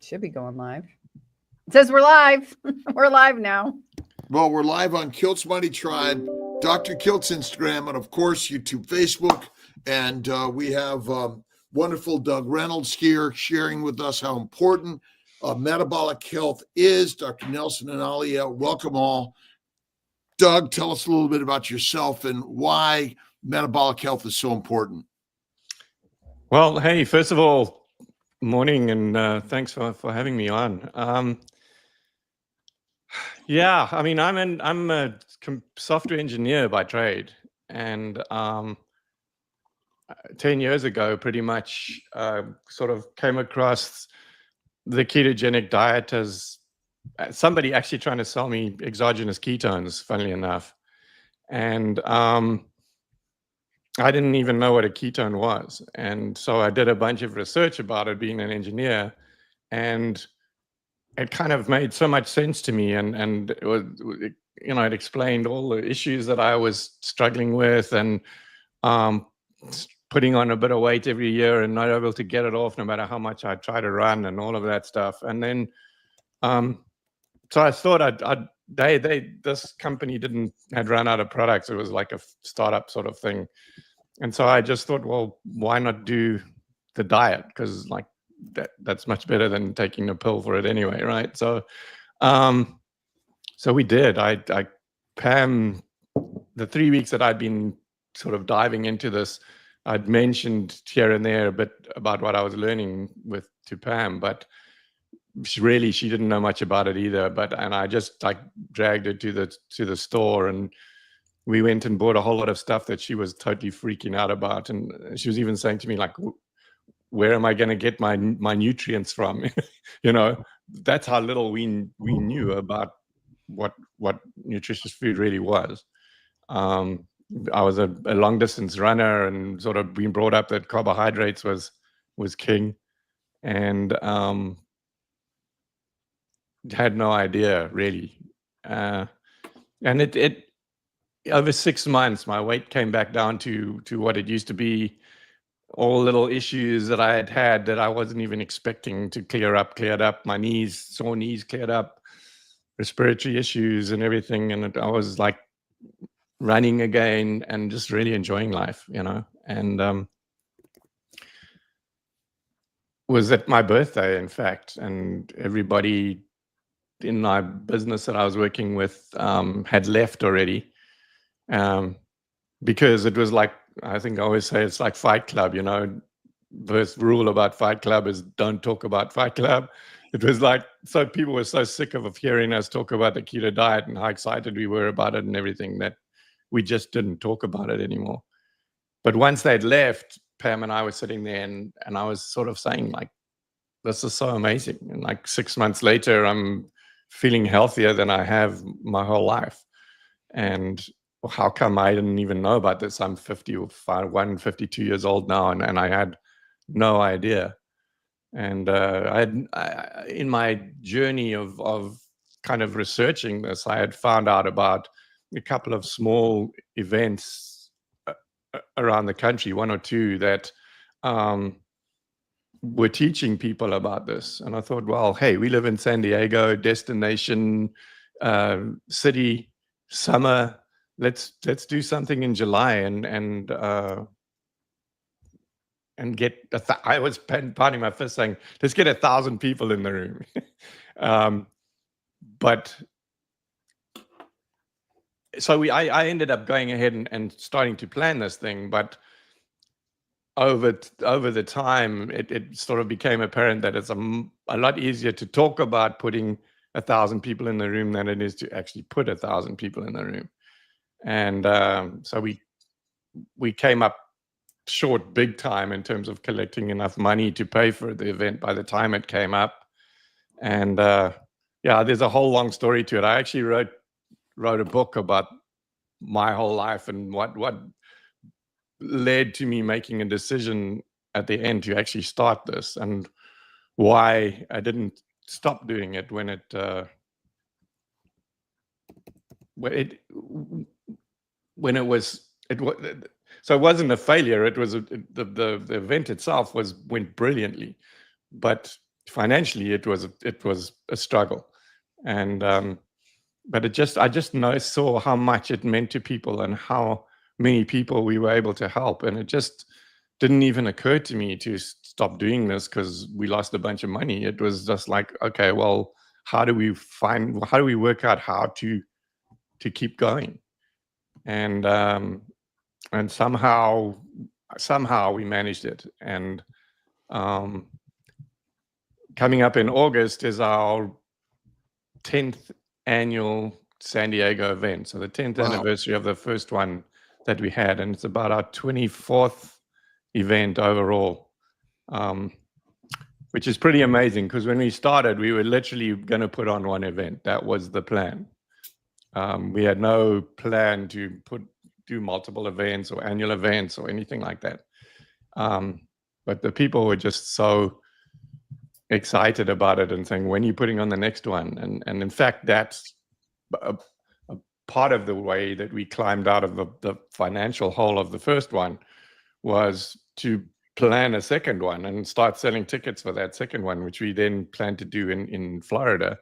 Should be going live. It says we're live. We're live now. Well, we're live on Kilt's Money Tribe, Dr. Kilt's Instagram, and of course, YouTube, Facebook. And we have wonderful Doug Reynolds here sharing with us how important metabolic health is. Dr. Nelson and Alia, welcome all. Doug, tell us a little bit about yourself and why metabolic health is so important. Well, hey, first of all, morning, and thanks for having me on. Yeah, I mean, I'm a software engineer by trade, and 10 years ago, pretty much, sort of came across the ketogenic diet as somebody actually trying to sell me exogenous ketones, funnily enough, and I didn't even know what a ketone was, and so I did a bunch of research about it, being an engineer, and it kind of made so much sense to me, and it was, you know, it explained all the issues that I was struggling with, and putting on a bit of weight every year and not able to get it off no matter how much I try to run and all of that stuff. And then so I thought this company had run out of products. It was like a startup sort of thing, and so I just thought, well, why not do the diet? Because like that's much better than taking a pill for it anyway, right? So so we did. Pam, the 3 weeks that I'd been sort of diving into this, I'd mentioned here and there a bit about what I was learning to Pam, but she didn't know much about it either. And I just like dragged her to the store, and we went and bought a whole lot of stuff that she was totally freaking out about. And she was even saying to me, like, where am I going to get my nutrients from? You know, that's how little we knew about what nutritious food really was. I was a long distance runner and sort of being brought up that carbohydrates was king, and had no idea really. And it over 6 months, my weight came back down to what it used to be. All little issues that I had that I wasn't even expecting to cleared up. My sore knees cleared up, respiratory issues and everything. And I was like running again and just really enjoying life, you know. And was at my birthday, in fact, and everybody in my business that I was working with had left already, because it was like, I think I always say it's like Fight Club, you know. First rule about Fight Club is don't talk about Fight Club. It was like, so people were so sick of hearing us talk about the keto diet and how excited we were about it and everything that we just didn't talk about it anymore. But once they'd left, Pam and I were sitting there, and I was sort of saying, like, this is so amazing. And like 6 months later, I'm feeling healthier than I have my whole life. And how come I didn't even know about this? I'm 52 years old now, and I had no idea. And in my journey of kind of researching this, I had found out about a couple of small events around the country, one or two, that were teaching people about this. And I thought, well, hey, we live in San Diego, destination city, summer. Let's do something in July and get I was pounding my fist saying, let's get 1,000 people in the room. But so I ended up going ahead and starting to plan this thing, but over the time, it sort of became apparent that it's a lot easier to talk about putting 1,000 people in the room than it is to actually put 1,000 people in the room. And so we came up short big time in terms of collecting enough money to pay for the event by the time it came up. And yeah, there's a whole long story to it. I actually wrote a book about my whole life and what led to me making a decision at the end to actually start this, and why I didn't stop doing it when it so it wasn't a failure. It was the event itself went brilliantly, but financially it was a struggle, and but I just saw how much it meant to people and how many people we were able to help, and it just didn't even occur to me to stop doing this because we lost a bunch of money. It was just like, okay, well, how do we work out how to keep going, and somehow we managed it. And coming up in August is our 10th annual San Diego event. So the 10th anniversary of the first one that we had. And it's about our 24th event overall, which is pretty amazing because when we started, we were literally going to put on one event. That was the plan. We had no plan to do multiple events or annual events or anything like that. But the people were just so excited about it and saying, when are you putting on the next one? And in fact, that's a part of the way that we climbed out of the financial hole of the first one, was to plan a second one and start selling tickets for that second one, which we then planned to do in Florida.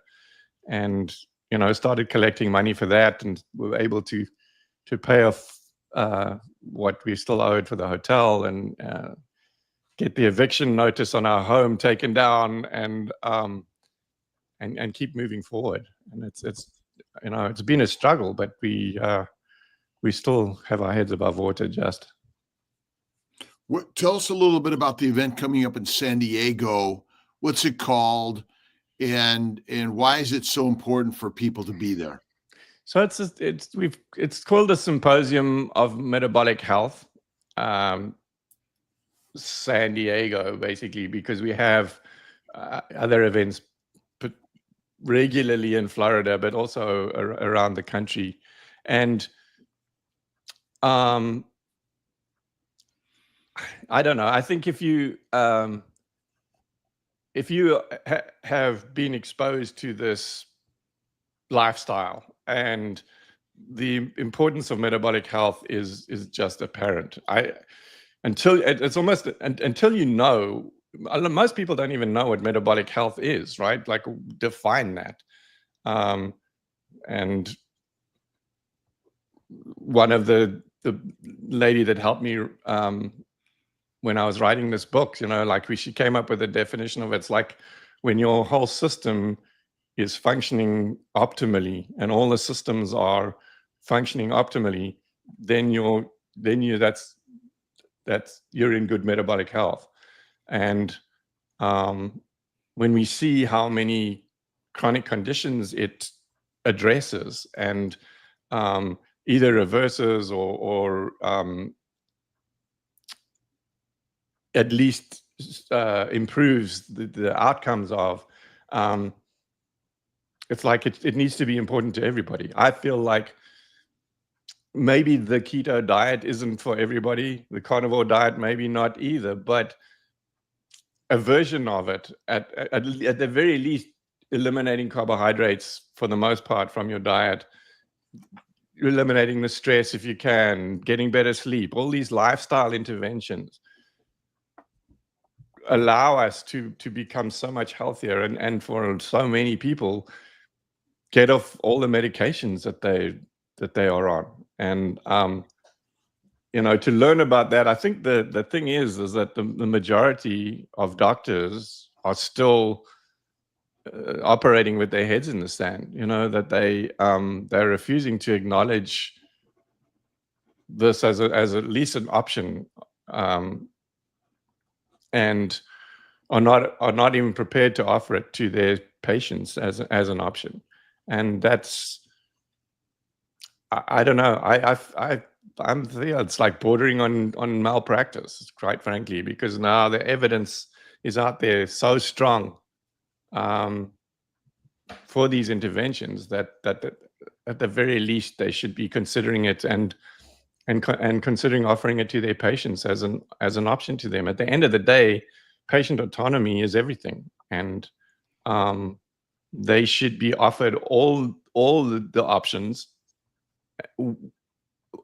And, you know, started collecting money for that, and we were able to pay off what we still owed for the hotel, and get the eviction notice on our home taken down, and keep moving forward. And it's you know, it's been a struggle, but we still have our heads above water. Just tell us a little bit about the event coming up in San Diego. What's it called, and why is it so important for people to be there? So it's called the Symposium of Metabolic Health, San Diego, basically, because we have other events regularly in Florida, but also around the country. And I don't know. I think if you have been exposed to this lifestyle, and the importance of metabolic health is just apparent. Until you know, most people don't even know what metabolic health is, right? Like, define that. And one of the lady that helped me when I was writing this book, you know, like she came up with a definition of it. It's like when your whole system is functioning optimally, and all the systems are functioning optimally, then you're in good metabolic health. And when we see how many chronic conditions it addresses, and either reverses or at least improves the outcomes of, it's like it needs to be important to everybody. I feel like maybe the keto diet isn't for everybody. The carnivore diet, maybe not either, but a version of it, at the very least, eliminating carbohydrates for the most part from your diet, eliminating the stress if you can, getting better sleep, all these lifestyle interventions allow us to become so much healthier, and for so many people get off all the medications that they are on. And you know, to learn about that, I think the thing is that the majority of doctors are still operating with their heads in the sand. You know, that they're refusing to acknowledge this as at least an option, and are not even prepared to offer it to their patients as an option. And that's, I don't know. I'm there. It's like bordering on malpractice, quite frankly, because now the evidence is out there so strong for these interventions that at the very least they should be considering it, and considering offering it to their patients as an option to them. At the end of the day, patient autonomy is everything, and they should be offered all the options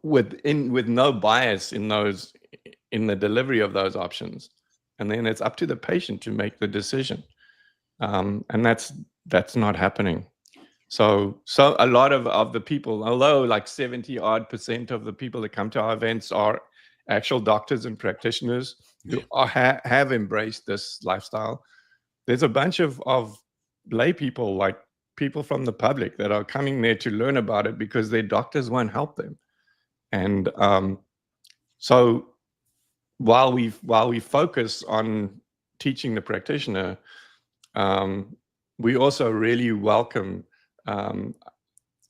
with no bias in the delivery of those options. And then it's up to the patient to make the decision. and that's not happening. So a lot of the people, although like 70% of the people that come to our events are actual doctors and practitioners who have embraced this lifestyle, there's a bunch of lay people, like people from the public, that are coming there to learn about it because their doctors won't help them. And so while we focus on teaching the practitioner, we also really welcome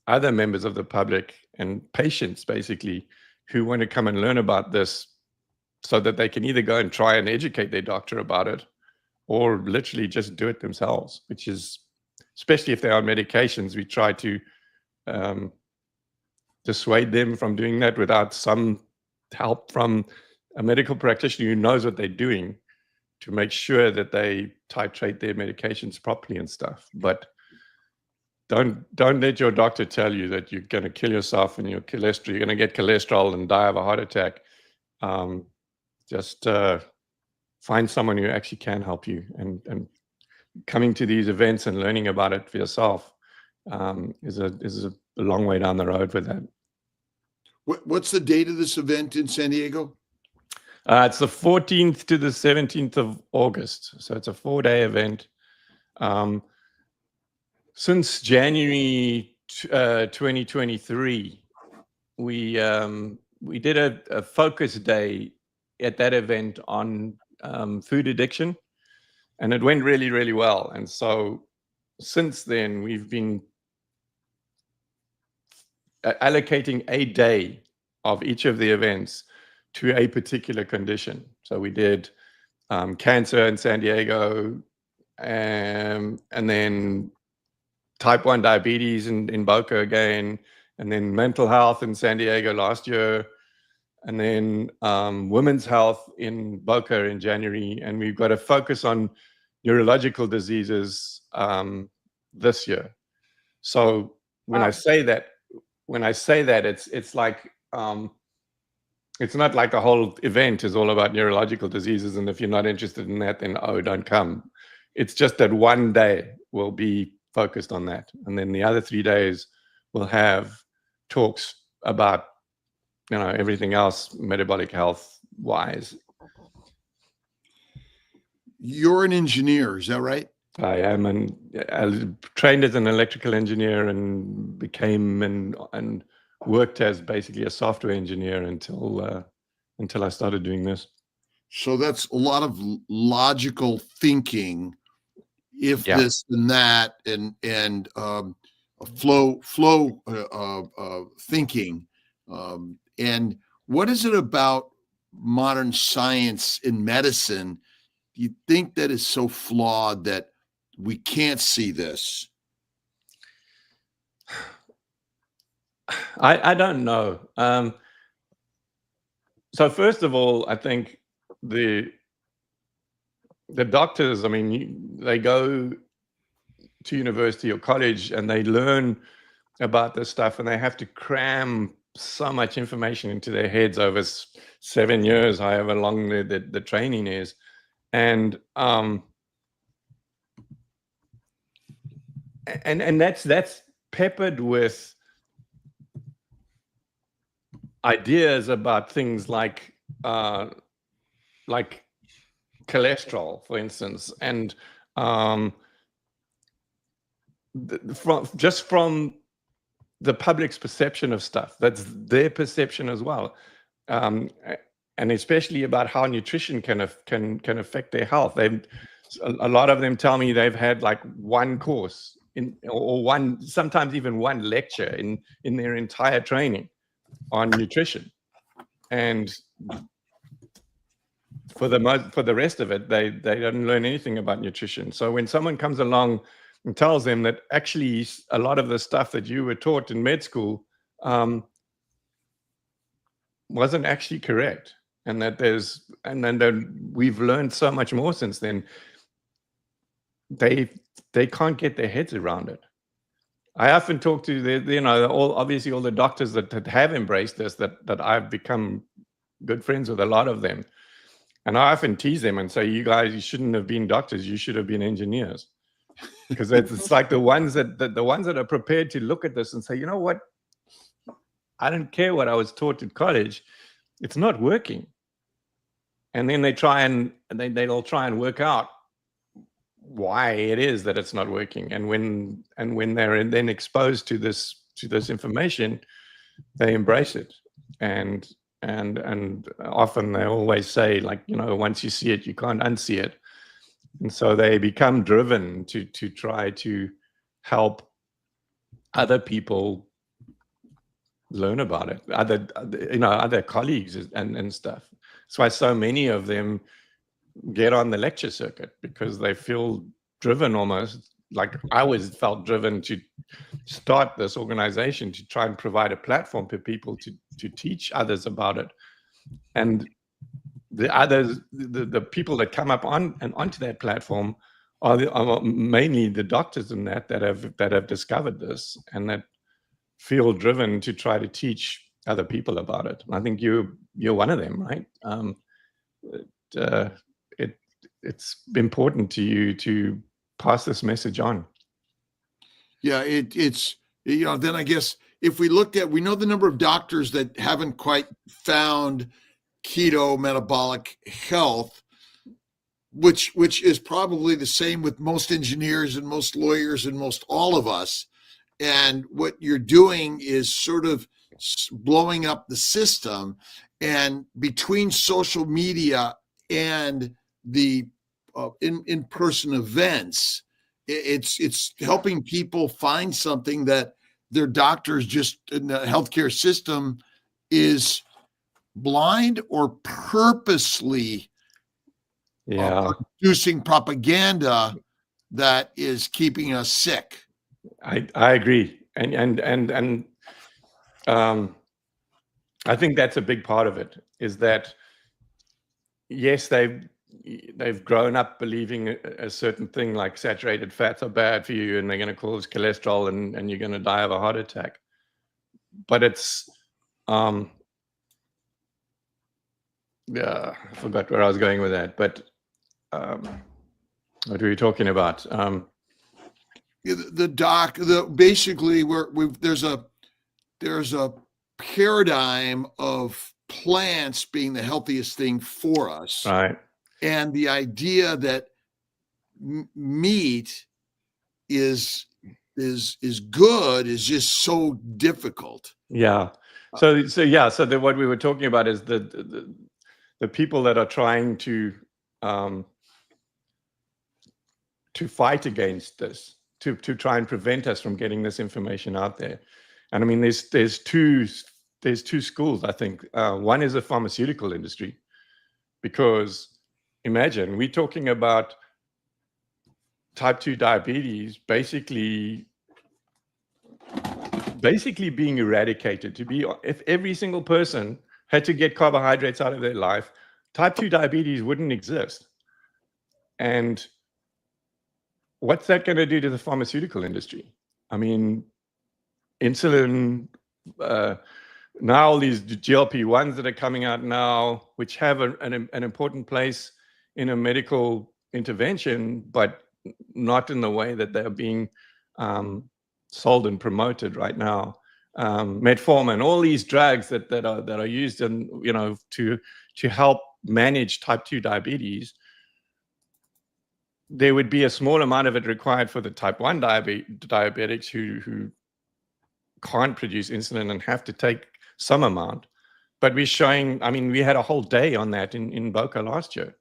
other members of the public and patients, basically, who want to come and learn about this, so that they can either go and try and educate their doctor about it, or literally just do it themselves, which is, especially if they're on medications, we try to dissuade them from doing that without some help from a medical practitioner who knows what they're doing, to make sure that they titrate their medications properly and stuff. But don't let your doctor tell you that you're going to kill yourself and you're going to get cholesterol and die of a heart attack. Just find someone who actually can help you, and coming to these events and learning about it for yourself is a long way down the road with that. What's the date of this event in San Diego? It's the 14th to the 17th of August. So it's a 4-day event. Since January 2023, we did a focus day at that event on food addiction, and it went really, really well. And so since then, we've been allocating a day of each of the events to a particular condition. So we did cancer in San Diego, and then type 1 diabetes in Boca again, and then mental health in San Diego last year, and then women's health in Boca in January. And we've got a focus on neurological diseases this year. So when I say that, it's like, it's not like the whole event is all about neurological diseases, and if you're not interested in that, then don't come. It's just that one day will be focused on that, and then the other 3 days we'll have talks about everything else metabolic health wise. You're an engineer, is that right? I am, I trained as an electrical engineer and became and worked as basically a software engineer until I started doing this. So that's a lot of logical thinking, if this and that, and flow thinking. And what is it about modern science in medicine do you think that is so flawed that we can't see this? I don't know. So first of all, I think the doctors, they go to university or college and they learn about this stuff, and they have to cram so much information into their heads over 7 years, however long the training is. And that's peppered with ideas about things like cholesterol, for instance, and from the public's perception of stuff. That's their perception as well, and especially about how nutrition can affect their health. A lot of them tell me they've had like one course or sometimes even one lecture in their entire training on nutrition, and for the rest of it, they don't learn anything about nutrition. So when someone comes along and tells them that actually a lot of the stuff that you were taught in med school wasn't actually correct, and then we've learned so much more since then, they can't get their heads around it. I often talk to obviously all the doctors that have embraced this, that I've become good friends with a lot of them. And I often tease them and say, you guys, you shouldn't have been doctors, you should have been engineers. because it's like the ones that are prepared to look at this and say, you know what, I don't care what I was taught in college, it's not working. And then they try and they'll try and work out why it is that it's not working. And when they're then exposed to this information, they embrace it. And often they always say, like, you know, once you see it, you can't unsee it. And so they become driven to try to help other people learn about it, other colleagues and stuff. That's why so many of them get on the lecture circuit, because they feel driven, almost like I always felt driven to start this organization to try and provide a platform for people to teach others about it. And the others, the people that come up onto that platform are mainly the doctors in that have discovered this and that feel driven to try to teach other people about it. And I think you're one of them, right? It's important to you to pass this message on. Yeah, it's, you know, then I guess if we looked at, we know the number of doctors that haven't quite found keto metabolic health, which is probably the same with most engineers and most lawyers and most all of us. And what you're doing is sort of blowing up the system. And between social media and the in-person events, it's helping people find something that their doctors just in the healthcare system is blind or purposely producing propaganda that is keeping us sick. I agree, and I think that's a big part of it. Is that yes, they've grown up believing a certain thing, like saturated fats are bad for you and they're going to cause cholesterol and you're going to die of a heart attack. But it's I forgot where I was going with that. But what were you talking about? Basically there's a paradigm of plants being the healthiest thing for us, right? And the idea that meat is good is just so difficult. Yeah. So what we were talking about is the people that are trying to fight against this, to try and prevent us from getting this information out there. And I mean, there's two schools, I think. One is the pharmaceutical industry, because imagine we're talking about type 2 diabetes basically being eradicated. If every single person had to get carbohydrates out of their life, type 2 diabetes wouldn't exist. And what's that going to do to the pharmaceutical industry? I mean, insulin, now all these GLP-1s that are coming out now, which have an important place in a medical intervention, but not in the way that they're being sold and promoted right now. Metformin, all these drugs that are used in, you know, to help manage type 2 diabetes, there would be a small amount of it required for the type 1 diabetics who can't produce insulin and have to take some amount. But we're showing, I mean, we had a whole day on that in Boca last year,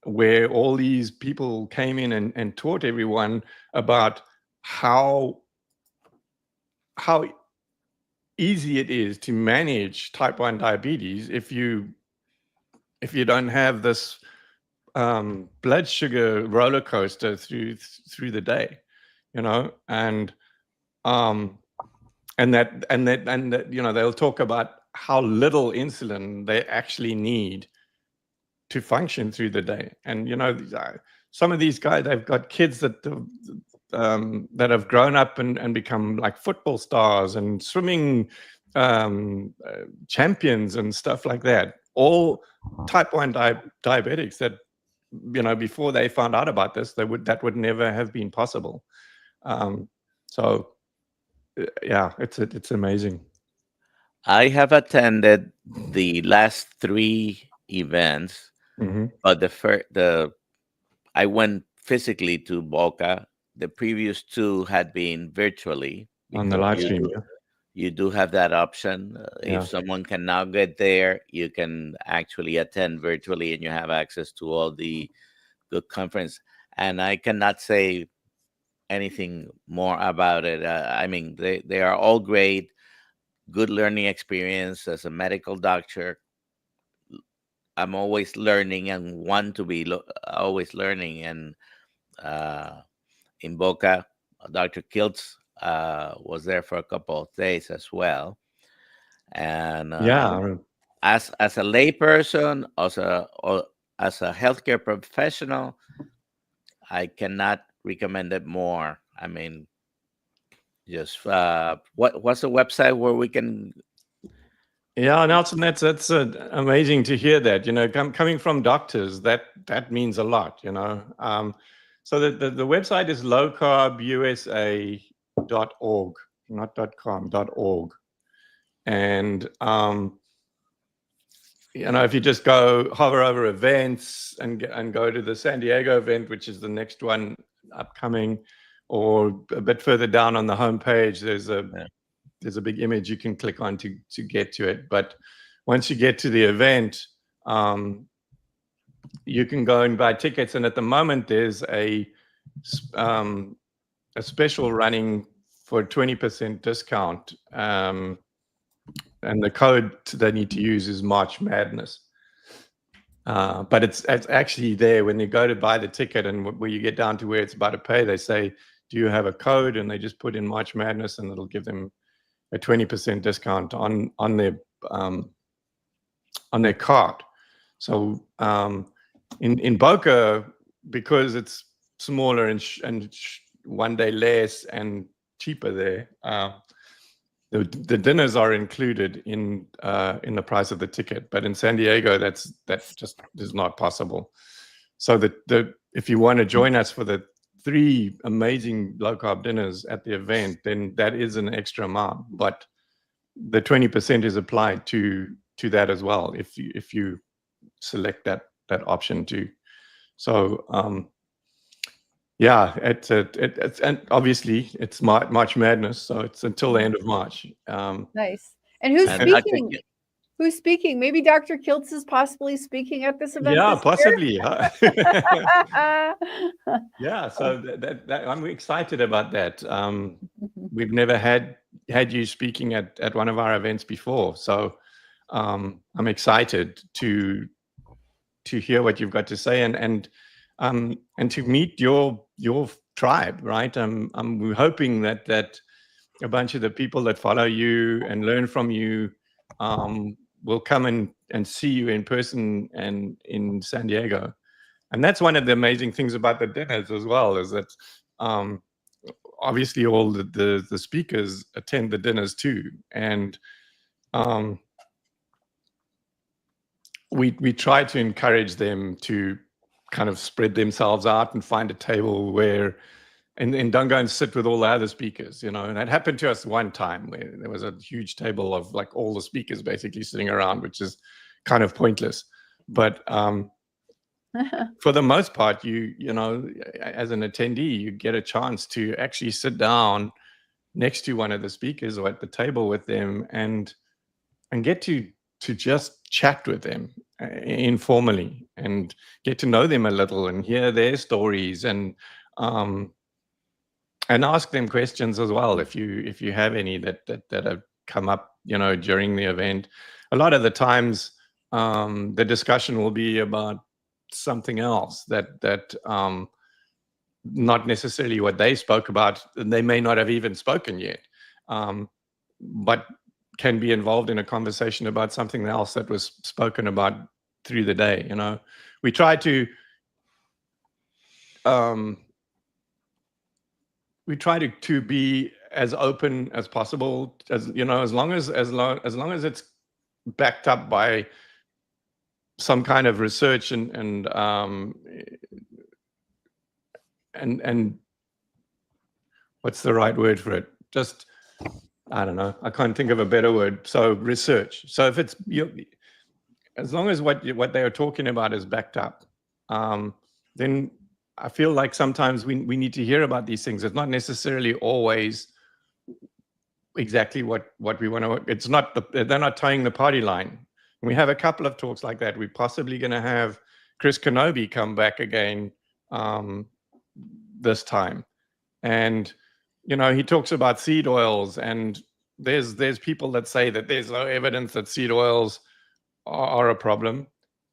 where all these people came in and taught everyone about how easy it is to manage type 1 diabetes if you don't have this blood sugar roller coaster through the day, you know. And that you know, they'll talk about how little insulin they actually need to function through the day. And you know, some of these guys, they've got kids that have grown up and become like football stars and swimming champions and stuff like that. All type 1 diabetics that before they found out about this, that would never have been possible. So yeah, it's amazing. I have attended the last 3 events, but I went physically to Boca. The previous 2 had been virtually. On the because live stream. you do have that option. Yeah. If someone can now get there, you can actually attend virtually, and you have access to all the conference. And I cannot say anything more about it. I mean, they are all great, good learning experience. As a medical doctor, I'm always learning and want to be always learning. And in Boca, Dr. Kiltz was there for a couple of days as well. And as a layperson, or as a healthcare professional, I cannot recommend it more. I mean, just what's the website where we can? Yeah, Nelson, that's amazing to hear that. Coming from doctors, that means a lot. So the website is LowCarbUSA.org, not .com, .org. And if you just hover over events and go to the San Diego event, which is the next one upcoming, or a bit further down on the homepage, there's a big image you can click on to get to it. But once you get to the event, you can go and buy tickets. And at the moment, there's a special running for 20% discount. And the code they need to use is March Madness. But it's actually there when you go to buy the ticket, and where you get down to where it's about to pay, they say, do you have a code? And they just put in March Madness, and it'll give them a 20% discount on their card. So in Boca, because it's smaller and 1 day less and cheaper there, the dinners are included in the price of the ticket. But in San Diego, that just is not possible. So if you want to join us for the 3 amazing low carb dinners at the event, then that is an extra amount. But the 20% is applied to that as well if you select that option too. So yeah, it's and obviously it's March Madness, so it's until the end of March. Nice. And who's speaking? Who's speaking? Maybe Dr. Kiltz is possibly speaking at this event. Yeah, this possibly. year? Yeah, so that I'm excited about that. We've never had you speaking at one of our events before, so I'm excited to hear what you've got to say and to meet your tribe, right? I'm hoping that a bunch of the people that follow you and learn from you will come and see you in person and in San Diego. And that's one of the amazing things about the dinners as well, is that obviously all the speakers attend the dinners too. And we try to encourage them to kind of spread themselves out and find a table where, and don't go and sit with all the other speakers, And that happened to us one time where there was a huge table of like all the speakers basically sitting around, which is kind of pointless. But for the most part, you know, as an attendee, you get a chance to actually sit down next to one of the speakers or at the table with them and get to just chat with them informally and get to know them a little and hear their stories and ask them questions as well if you have any that have come up, you know, during the event. A lot of the times the discussion will be about something else that not necessarily what they spoke about, and they may not have even spoken yet, but can be involved in a conversation about something else that was spoken about through the day. You know, we try to be as open as possible, as you know, as long as it's backed up by some kind of research and and what's the right word for it? Just, I don't know. I can't think of a better word. So research. So if it's as long as what they are talking about is backed up, then I feel like sometimes we need to hear about these things. It's not necessarily always exactly what we want to. It's not they're not towing the party line. We have a couple of talks like that. We're possibly going to have Chris Kenobi come back again this time, and he talks about seed oils, and there's people that say that there's no evidence that seed oils are a problem.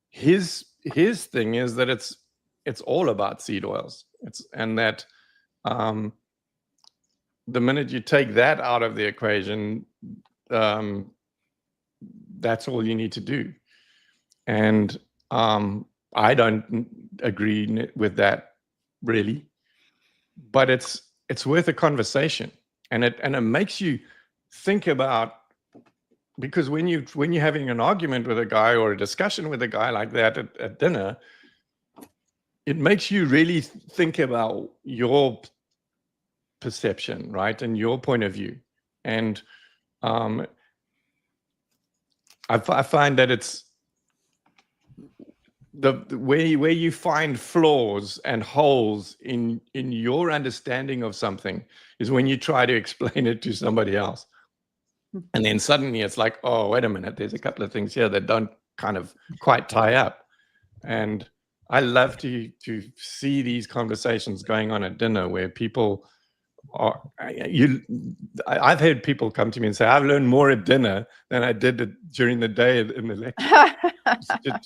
His thing is that it's all about seed oils. And that the minute you take that out of the equation, that's all you need to do. And I don't agree with that really, but it's worth a conversation, and it makes you think about, because when you're having an argument with a guy or a discussion with a guy like that at dinner, it makes you really think about your perception, right, and your point of view. And I find that it's the where you find flaws and holes in your understanding of something is when you try to explain it to somebody else. And then suddenly it's like, oh, wait a minute, there's a couple of things here that don't kind of quite tie up. And I love to see these conversations going on at dinner where people are, I've had people come to me and say, I've learned more at dinner than I did during the day in the lecture.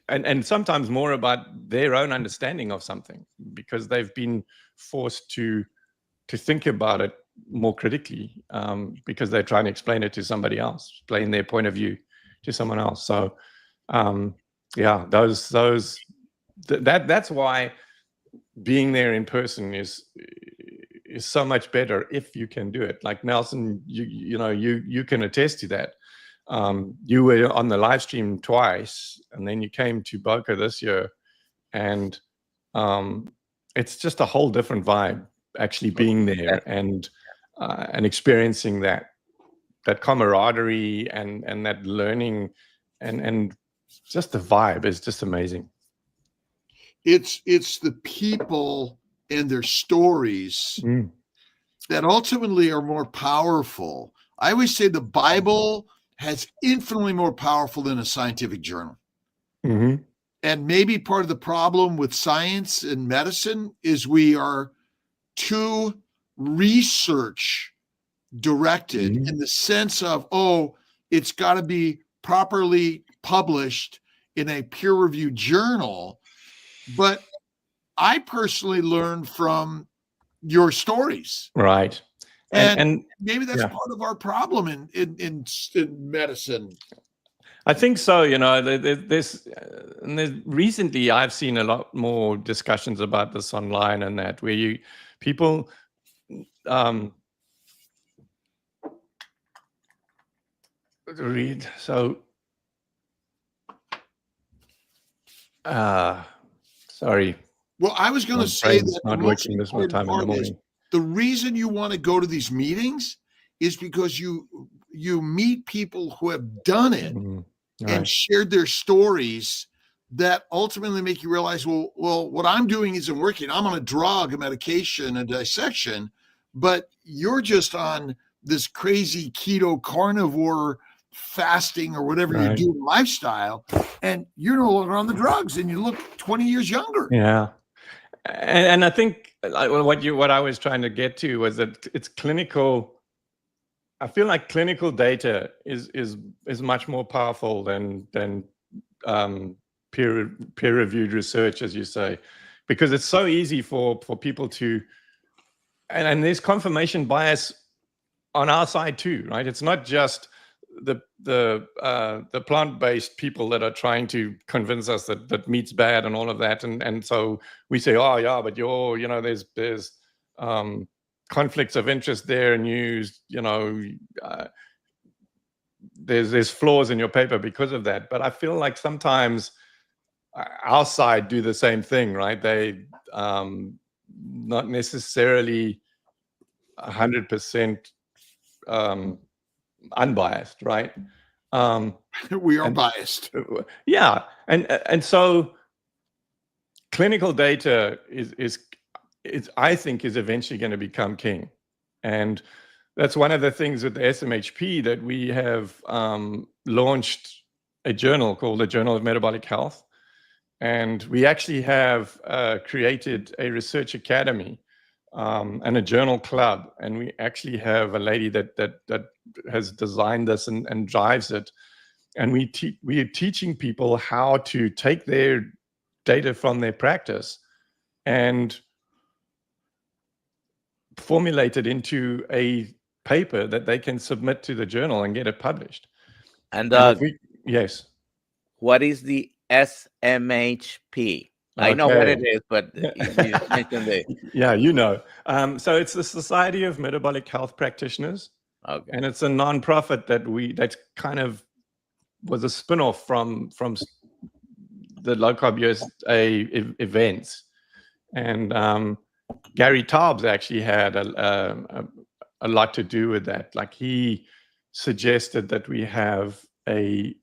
And sometimes more about their own understanding of something, because they've been forced to think about it more critically, because they're trying to explain it to somebody else, explain their point of view to someone else. So yeah, that's why being there in person is so much better if you can do it. Like Nelson, you can attest to that. You were on the live stream twice, and then you came to Boca this year, and it's just a whole different vibe actually being there and experiencing that camaraderie and that learning and just the vibe is just amazing. It's the people and their stories that ultimately are more powerful. I always say the Bible has infinitely more powerful than a scientific journal. Mm-hmm. And maybe part of the problem with science and medicine is we are too research directed in the sense of, oh, it's got to be properly published in a peer-reviewed journal. But I personally learned from your stories. Right. And maybe that's part of our problem in medicine. I think so. Recently I've seen a lot more discussions about this online and that, where people read. So sorry. Well, I was going to say that not working this much time in the morning. The reason you want to go to these meetings is because you meet people who have done it and shared their stories that ultimately make you realize, well, what I'm doing isn't working. I'm on a drug, a medication, a dissection, but you're just on this crazy keto carnivore fasting or whatever you do lifestyle, and you're no longer on the drugs and you look 20 years younger. Yeah. And I think what I was trying to get to was that it's clinical. I feel like clinical data is much more powerful than peer-reviewed research, as you say, because it's so easy for people to, and there's confirmation bias on our side too, right? It's not just the plant-based people that are trying to convince us that meat's bad and all of that, and so we say, oh yeah, but there's conflicts of interest there, and there's flaws in your paper because of that. But I feel like sometimes our side do the same thing, right? not necessarily 100% unbiased, right? We are biased. Yeah, and so clinical data is I think is eventually going to become king, and that's one of the things with the SMHP that we have launched a journal called the Journal of Metabolic Health, and we actually have created a research academy and a journal club, and we actually have a lady that has designed this and drives it, and we are teaching people how to take their data from their practice and formulate it into a paper that they can submit to the journal and get it published. And yes, what is the SMHP? I know what it is, but you mentioned it. Yeah, you know. So it's the Society of Metabolic Health Practitioners, and it's a non-profit that kind of was a spin-off from the LowCarbUSA events, and Gary Taubes actually had a lot to do with that. Like, he suggested that we have a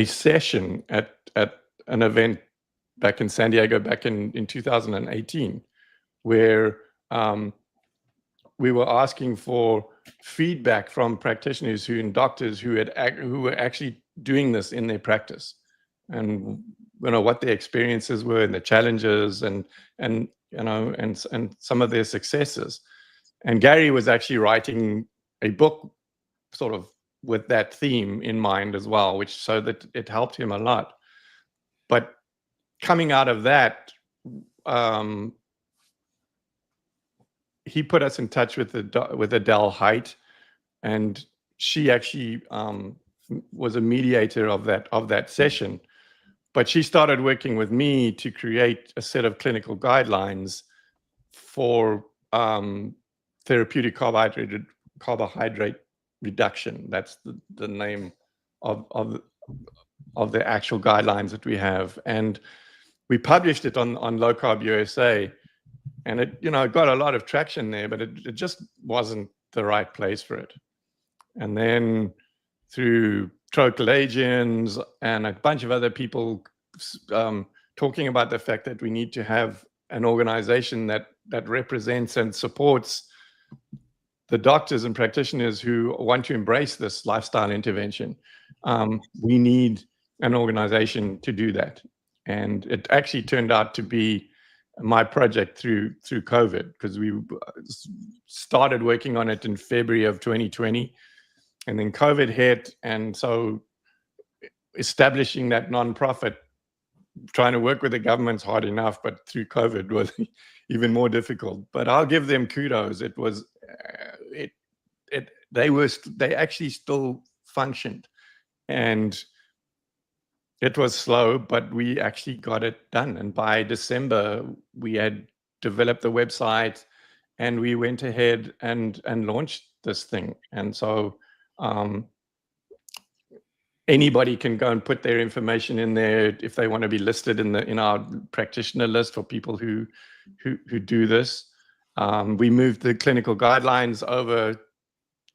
session at an event back in San Diego back in 2018, where we were asking for feedback from practitioners and doctors who were actually doing this in their practice, and what their experiences were and the challenges and some of their successes. And Gary was actually writing a book sort of with that theme in mind as well, which so that it helped him a lot. But coming out of that, he put us in touch with Adele Height, and she actually was a mediator of that session. But she started working with me to create a set of clinical guidelines for therapeutic carbohydrate reduction. That's the name of the actual guidelines that we have, and we published it on LowCarbUSA, and it got a lot of traction there, but it just wasn't the right place for it. And then through Trocalagians and a bunch of other people talking about the fact that we need to have an organization that represents and supports the doctors and practitioners who want to embrace this lifestyle intervention. We need an organization to do that. And it actually turned out to be my project through COVID, because we started working on it in February of 2020, and then COVID hit. And so establishing that nonprofit, trying to work with the government's hard enough, but through COVID was even more difficult. But I'll give them kudos. It was they actually still functioned, and it was slow, but we actually got it done. And by December, we had developed the website, and we went ahead and launched this thing. And so anybody can go and put their information in there if they want to be listed in our practitioner list for people who do this. We moved the clinical guidelines over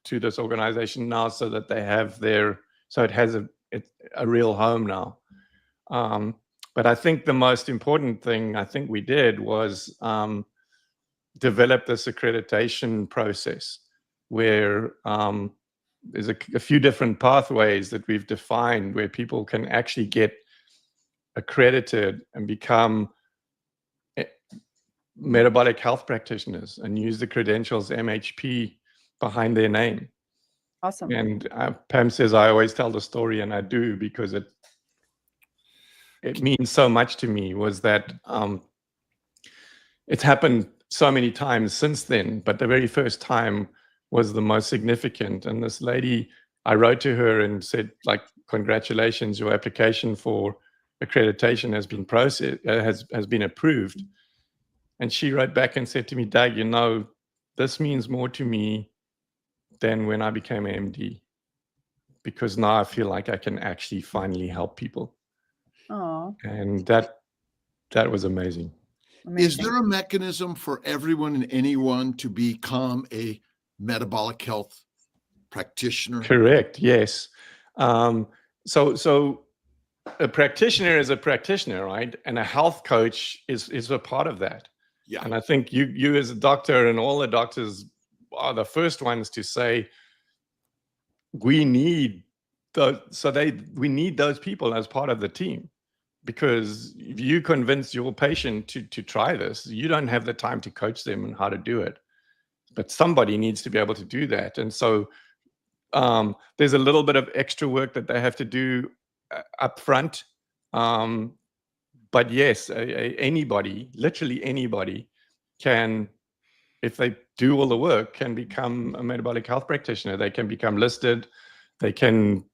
to this organization now, so that they have it has a real home now. But I think the most important thing I think we did was develop this accreditation process, where there's a few different pathways that we've defined where people can actually get accredited and become metabolic health practitioners and use the credentials MHP behind their name. Awesome. And Pam says I always tell the story, and I do, because it means so much to me, was that it's happened so many times since then, but the very first time was the most significant. And this lady, I wrote to her and said, like, congratulations, your application for accreditation has been processed, has been approved. And she wrote back and said to me, Doug, this means more to me than when I became an MD, because now I feel like I can actually finally help people. Oh. And that was amazing. Is there a mechanism for everyone and anyone to become a metabolic health practitioner? Correct. Yes. So a practitioner is a practitioner, right? And a health coach is a part of that. Yeah. And I think you as a doctor and all the doctors are the first ones to say we need we need those people as part of the team, because if you convince your patient to try this, you don't have the time to coach them on how to do it, but somebody needs to be able to do that. And so there's a little bit of extra work that they have to do up front. But yes, anybody, literally anybody can, if they do all the work, can become a metabolic health practitioner. They can become listed. They can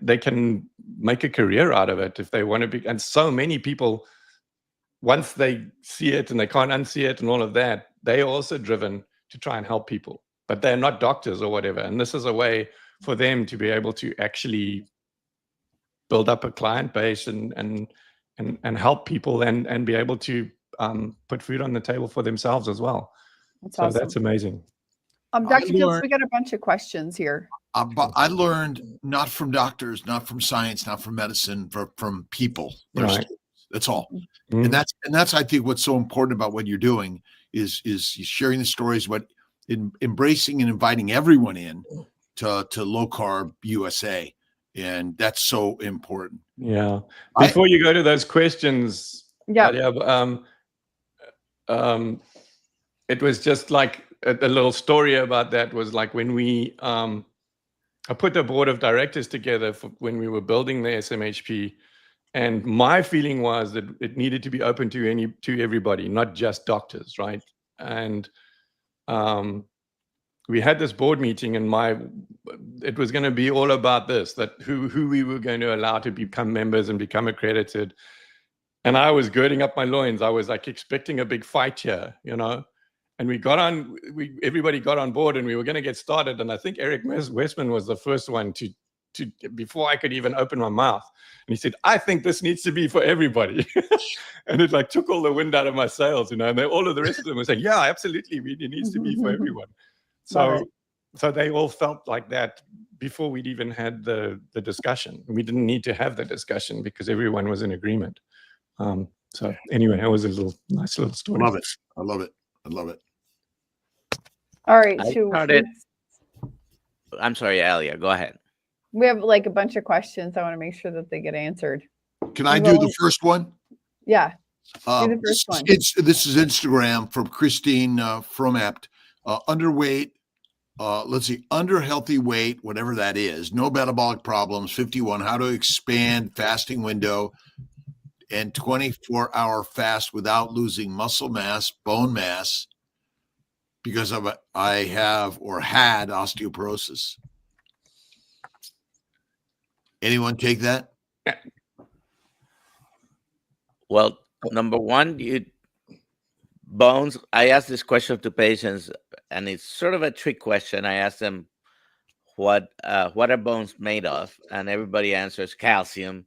they can make a career out of it if they want to be. And so many people, once they see it and they can't unsee it and all of that, they're also driven to try and help people, but they're not doctors or whatever. And this is a way for them to be able to actually build up a client base and help people and be able to put food on the table for themselves as well. That's so awesome. That's amazing. Dr. Fields, we got a bunch of questions here. But I learned not from doctors, not from science, not from medicine, from people. Right. That's all. Mm. And that's I think what's so important about what you're doing is sharing the stories, embracing and inviting everyone in to LowCarbUSA. And that's so important. Yeah. Before you go to those questions, yeah, it was just like a little story about that was like when we I put the board of directors together when we were building the SMHP, and my feeling was that it needed to be open to everybody, not just doctors, right? And we had this board meeting, and it was going to be all about this, that who we were going to allow to become members and become accredited. And I was girding up my loins. I was like expecting a big fight here, you know. And everybody got on board, and we were going to get started. And I think Eric Westman was the first one to before I could even open my mouth. And he said, "I think this needs to be for everybody." And it like took all the wind out of my sails, you know. And all of the rest of them were saying, "Yeah, absolutely, it needs to be for everyone." So they all felt like that before we'd even had the discussion. We didn't need to have the discussion because everyone was in agreement. So anyway, that was a nice little story. I love it. All right. I'm sorry, Alia, go ahead. We have like a bunch of questions. I want to make sure that they get answered. Can I do the first one? Yeah. Do the first one. This is Instagram from Christine Fromapt. Underweight, let's see, under healthy weight, whatever that is, no metabolic problems, 51, how to expand fasting window and 24-hour fast without losing muscle mass, bone mass, because I have or had osteoporosis. Anyone take that? Well, number one, bones. I ask this question to patients, and it's sort of a trick question. I ask them, what are bones made of? And everybody answers calcium.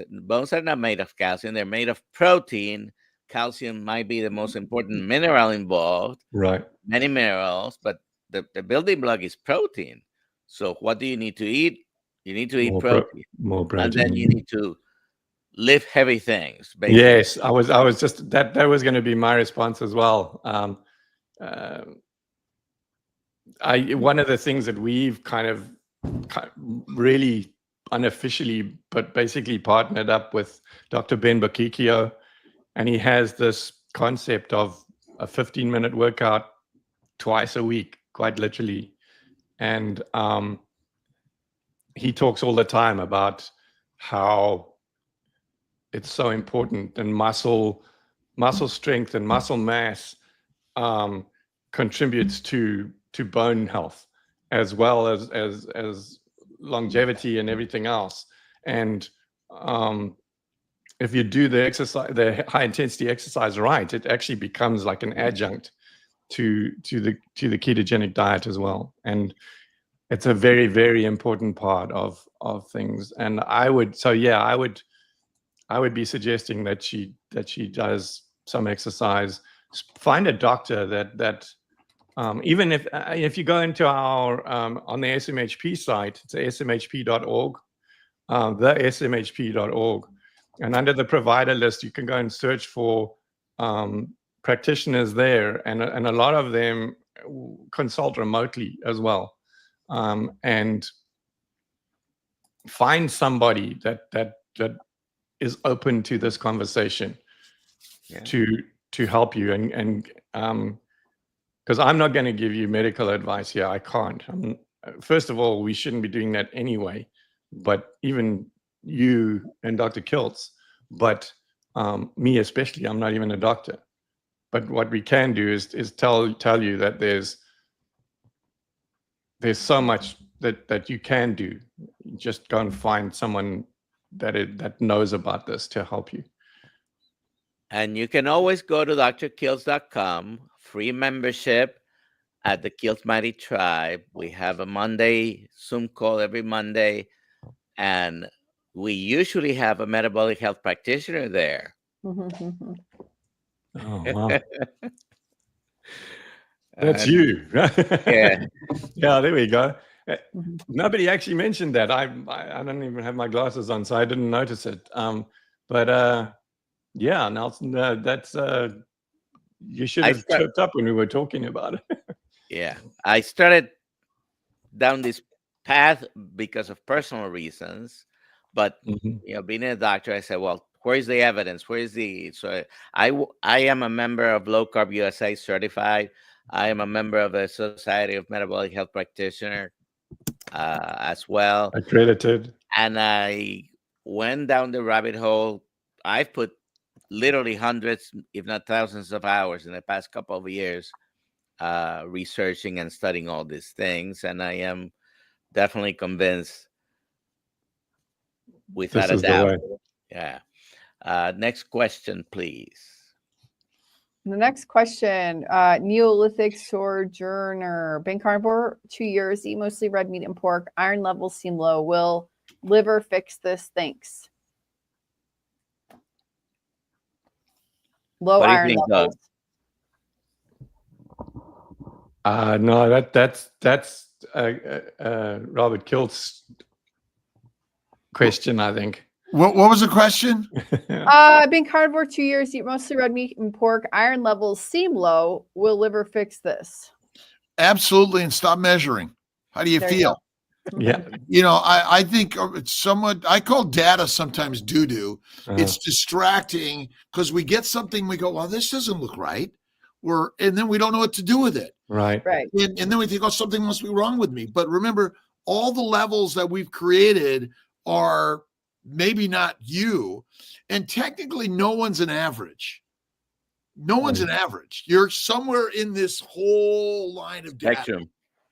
Bones are not made of calcium. They're made of protein. Calcium might be the most important mineral involved. Right. Many minerals, but the building block is protein. So what do you need to eat? You need to eat protein. More protein. And then you need to lift heavy things. Basically. Yes, I was just that was going to be my response as well. One of the things that we've kind of really unofficially, but basically partnered up with Dr. Ben Bakikio, and he has this concept of a 15-minute workout twice a week, quite literally. And he talks all the time about how it's so important, and muscle strength and muscle mass contributes to bone health as well as longevity and everything else. And if you do the high intensity exercise right, it actually becomes like an adjunct to the ketogenic diet as well. And it's a very, very important part of things. And I would I would be suggesting that she does some exercise. Find a doctor that even if you go into our on the SMHP site, it's smhp.org, the smhp.org, and under the provider list, you can go and search for practitioners there, and a lot of them consult remotely as well, and find somebody that is open to this conversation, to help you, and because I'm not going to give you medical advice here. I can't. First of all, we shouldn't be doing that anyway, but even you and Dr. Kiltz, but me especially, I'm not even a doctor. But what we can do is tell you that there's so much that you can do. Just go and find someone that knows about this to help you. And you can always go to drkiltz.com, free membership at the Kiltz Mighty Tribe. We have a Monday Zoom call every Monday, and we usually have a metabolic health practitioner there. Oh, wow. That's you. Yeah. Yeah, there we go. Nobody actually mentioned that. I don't even have my glasses on, so I didn't notice it. But yeah, Nelson, that's you should have chirped up when we were talking about it. Yeah, I started down this path because of personal reasons, but being a doctor, I said, well, where is the evidence? Where is the? So I am a member of LowCarbUSA certified. I am a member of the Society of Metabolic Health Practitioner as well, accredited. And I went down the rabbit hole. I've put literally hundreds, if not thousands of hours in the past couple of years researching and studying all these things. And I am definitely convinced, without a doubt. Yeah. Next question, please. The next question, Neolithic sojourner, been carnivore 2 years, eat mostly red meat and pork. Iron levels seem low. Will liver fix this? Thanks. Low iron levels. No, that's Robert Kilt's question, I think. What was the question? I've been carnivore 2 years, eat mostly red meat and pork. Iron levels seem low. Will liver fix this? Absolutely, and stop measuring. How do you feel? Yeah. I think it's somewhat, I call data sometimes doo-doo. It's distracting because we get something, we go, well, this doesn't look right. And then we don't know what to do with it. Right. And then we think, oh, something must be wrong with me. But remember, all the levels that we've created are maybe not you. And technically, no one's an average. No one's an average. You're somewhere in this whole line of data. Spectrum.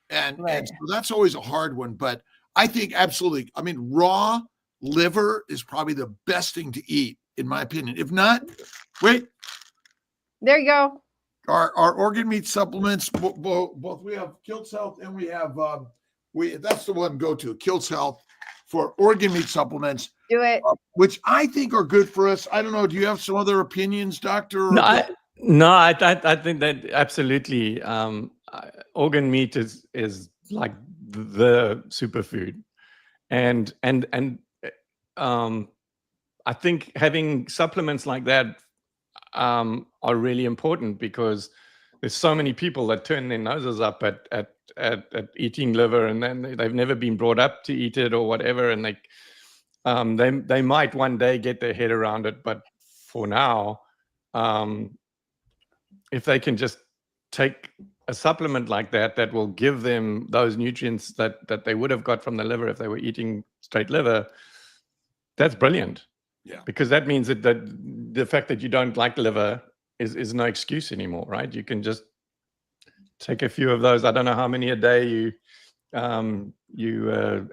And so that's always a hard one. But I think absolutely. I mean, raw liver is probably the best thing to eat, in my opinion. If not, wait. There you go. Our organ meat supplements, both we have Kiltz Health and we have that's the one go to Kiltz Health for organ meat supplements. Do it. Which I think are good for us. I don't know. Do you have some other opinions, Doctor? No, I think that absolutely. Organ meat is like the superfood, and I think having supplements like that are really important because there's so many people that turn their noses up at eating liver, and then they've never been brought up to eat it or whatever, and they might one day get their head around it, but for now, if they can just take a supplement like that will give them those nutrients that they would have got from the liver if they were eating straight liver, that's brilliant. Yeah, because that means that the fact that you don't like liver is no excuse anymore, right? You can just take a few of those. I don't know how many a day you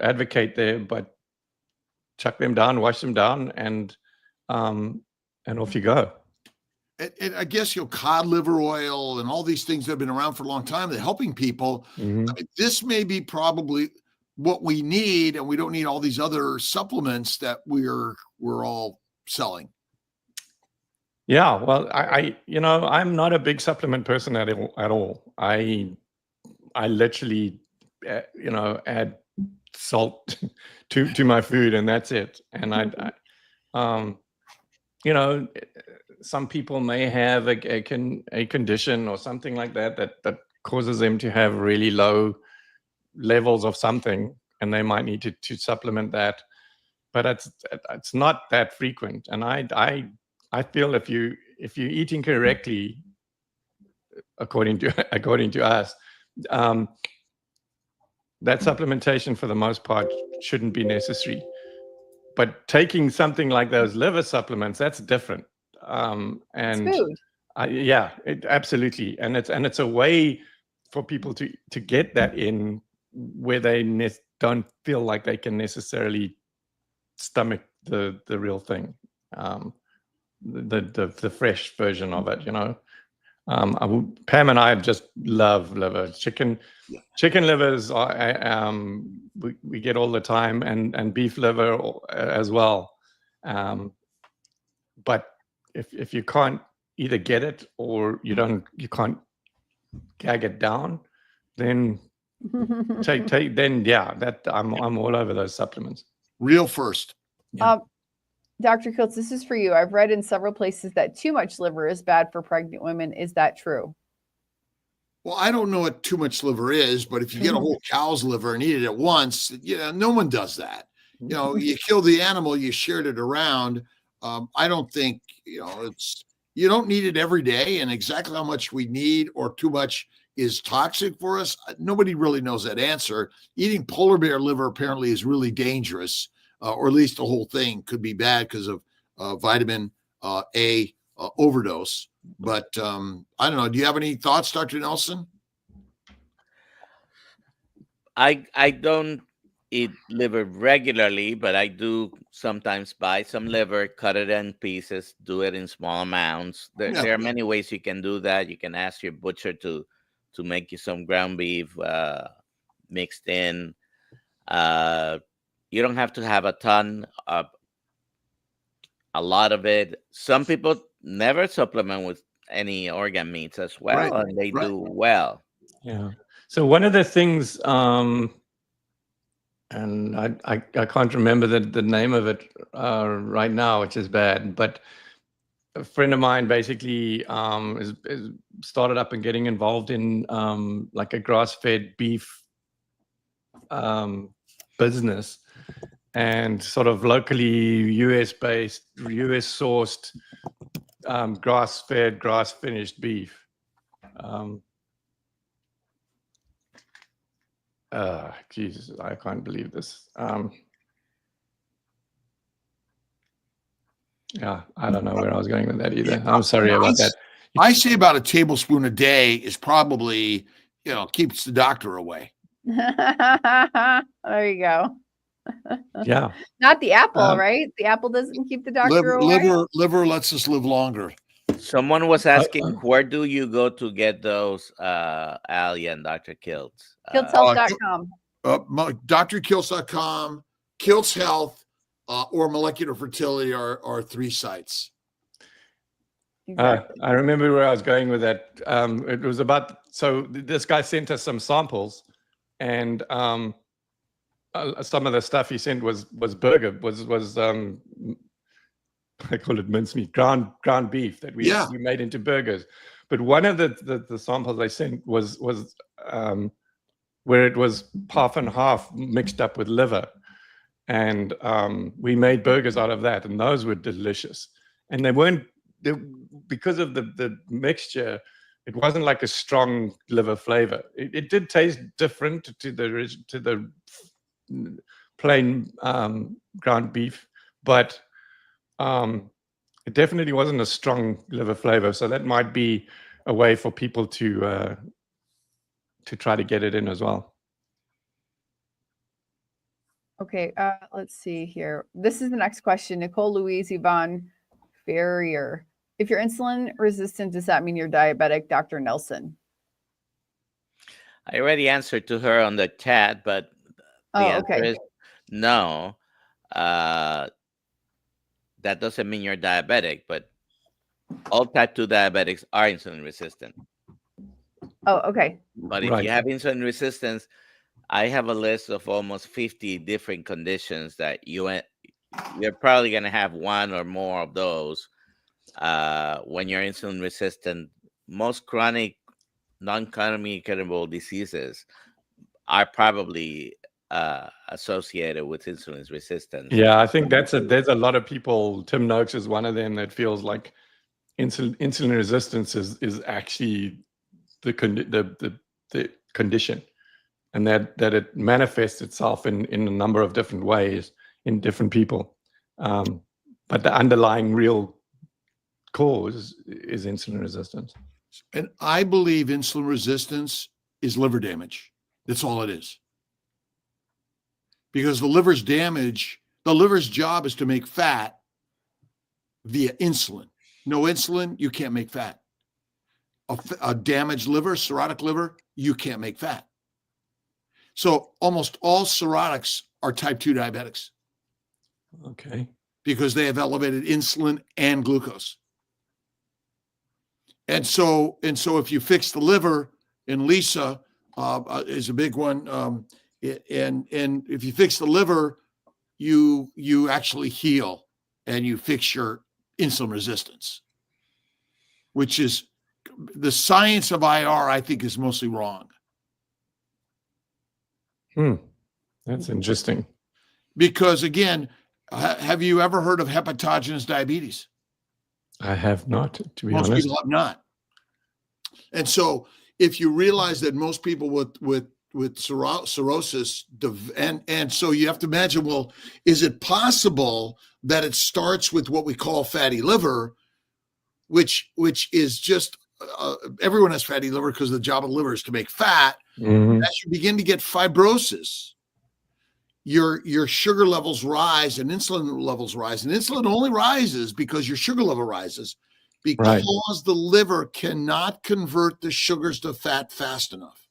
advocate there, but chuck them down, wash them down, and off you go. And I guess cod liver oil and all these things that have been around for a long time, they're helping people. Mm-hmm. I mean, this may be probably what we need, and we don't need all these other supplements that we're all selling? Yeah, well, I'm not a big supplement person at all. I literally, add salt to my food, and that's it. And some people may have a condition or something like that causes them to have really low levels of something, and they might need to supplement that. But it's not that frequent. And I feel if you're eating correctly, according to us, that supplementation for the most part shouldn't be necessary. But taking something like those liver supplements, that's different. And food. Absolutely. And it's a way for people to get that in where they don't feel like they can necessarily stomach the real thing, the fresh version of it. Pam and I just love liver. Chicken livers we get all the time, and beef liver as well. But if you can't either get it or you can't gag it down, then I'm all over those supplements. Real first. Yeah. Dr. Kiltz, this is for you. I've read in several places that too much liver is bad for pregnant women. Is that true? Well, I don't know what too much liver is, but if you get a whole cow's liver and eat it at once, no one does that. You kill the animal, you shared it around. I don't think, you don't need it every day, and exactly how much we need or too much is toxic for us. Nobody really knows that answer. Eating polar bear liver apparently is really dangerous, or at least the whole thing could be bad because of vitamin A overdose. But I don't know. Do you have any thoughts, Dr. Nelson? I don't eat liver regularly, but I do sometimes buy some liver, cut it in pieces, do it in small amounts. There are many ways you can do that. You can ask your butcher to make you some ground beef mixed in. You don't have to have a ton of a lot of it. Some people never supplement with any organ meats as well, and they do well. Yeah. So one of the things, and I can't remember the name of it right now, which is bad, but a friend of mine basically is started up and getting involved in like a grass-fed beef business, and sort of locally US-based, US-sourced grass-fed, grass-finished beef. Jesus, I can't believe this. Yeah, I don't know where I was going with that either. I'm sorry about that. I say about a tablespoon a day is probably, keeps the doctor away. There you go. Yeah. Not the apple, right? The apple doesn't keep the doctor away. Liver lets us live longer. Someone was asking, where do you go to get those, Ali and Dr. Kiltz? KiltzHealth.com. DrKiltz.com, Kiltz Health, or Molecular Fertility are three sites. Exactly. I remember where I was going with that. It was about, so this guy sent us some samples, and some of the stuff he sent was burger, I call it mincemeat, ground beef that we made into burgers. But one of the samples they sent was where it was half and half mixed up with liver, and we made burgers out of that, and those were delicious. And they weren't, because of the mixture, it wasn't like a strong liver flavor. It did taste different to the plain ground beef, but it definitely wasn't a strong liver flavor. So that might be a way for people to try to get it in as well. Okay, let's see here. This is the next question. Nicole Louise Yvonne Ferrier. If you're insulin resistant, does that mean you're diabetic, Dr. Nelson? I already answered to her on the chat, but the answer is no. that doesn't mean you're diabetic, but all type 2 diabetics are insulin resistant. Oh, okay. But if Right. you have insulin resistance, I have a list of almost 50 different conditions that you're probably going to have one or more of those when you're insulin resistant. Most chronic non-communicable diseases are probably associated with insulin resistance. Yeah, I think there's a lot of people. Tim Noakes is one of them that feels like insulin resistance is actually the condition, and that it manifests itself in a number of different ways in different people. But the underlying real cause is insulin resistance. And I believe insulin resistance is liver damage. That's all it is. Because the liver's job is to make fat via insulin. No insulin, you can't make fat. A damaged liver, cirrhotic liver, you can't make fat. So almost all cirrhotics are type 2 diabetics. Okay. Because they have elevated insulin and glucose. And so if you fix the liver, and Lisa is a big one, and if you fix the liver, you actually heal and you fix your insulin resistance, which is the science of IR, I think, is mostly wrong. That's interesting. Because again, have you ever heard of hepatogenous diabetes? I have not, to be Most honest. people have not. And so if you realize that most people with cirrhosis, and so you have to imagine, well, is it possible that it starts with what we call fatty liver, which is just, everyone has fatty liver because the job of the liver is to make fat. Mhm. As you begin to get fibrosis, your sugar levels rise and insulin levels rise. And insulin only rises because your sugar level rises, because the liver cannot convert the sugars to fat fast enough.